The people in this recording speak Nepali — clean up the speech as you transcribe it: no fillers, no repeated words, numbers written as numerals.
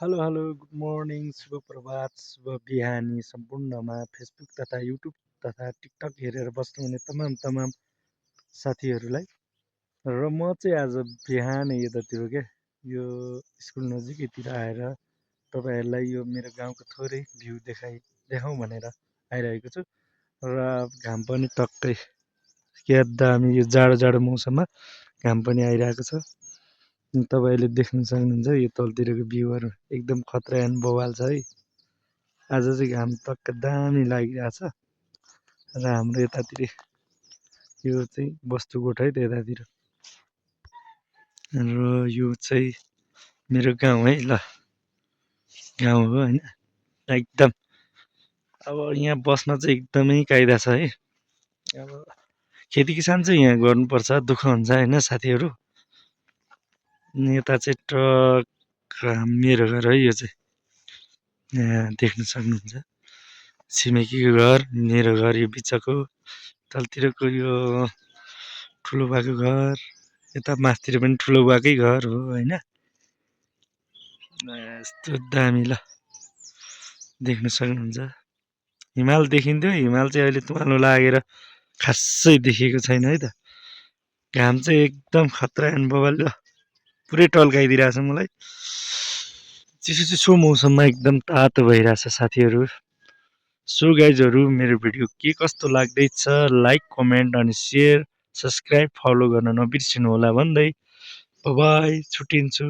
हेलो हेलो गुड मर्निङ शुभ प्रभात शुभ बिहानी सम्पूर्णमा फेसबुक तथा युट्युब तथा टिकटक हेरेर बस्नुहुने तमाम साथीहरूलाई र म चाहिँ आज बिहानै यतातिर क्या यो स्कुल नजिकैतिर आएर तपाईँहरूलाई यो मेरो गाउँको थोरै भ्यू देखाउँ भनेर आइरहेको छु र घाम पनि टक्कै क्या दामी यो जाडो मौसममा घाम पनि आइरहेको छ तपाईँहरूले देख्न सक्नुहुन्छ यो तलतिरको भ्यूहरू एकदम खतरा एन्ड बवाल छ है आज चाहिँ घाम टक्क दामी लागिरहेछ र हाम्रो यतातिर यो चाहिँ बस्तुकोट है त यतातिर र यो चाहिँ मेरो गाउँ है ल गाउँ हो होइन एकदम अब यहाँ बस्न चाहिँ एकदमै कायदा छ है अब खेती किसान चाहिँ यहाँ गर्नुपर्छ दुःख हुन्छ होइन साथीहरू यता चाहिँ ट्रक मेरो घर है यो चाहिँ यहाँ देख्न सक्नुहुन्छ छिमेकीको घर मेरो घर यो बिचको तलतिरको यो ठुलो बाको घर यता माथितिर पनि ठुलो बाकै घर हो होइन यस्तो दामी ल देख्न सक्नुहुन्छ हिमाल देखिन्थ्यो हिमाल चाहिँ अहिले तुवालो लागेर खासै देखेको छैन है त घाम चाहिँ एकदम खतरा एन्ड बवाल ल पुरै टल्काइदिरहेछ मलाई चिसो मौसममा एकदम तातो भइरहेछ साथीहरू सो गाइजहरू मेरो भिडियो के कस्तो लाग्दैछ लाइक कमेन्ट अनि सेयर सब्सक्राइब फलो गर्न नबिर्सिनु होला भन्दै बाई छुट्टिन्छु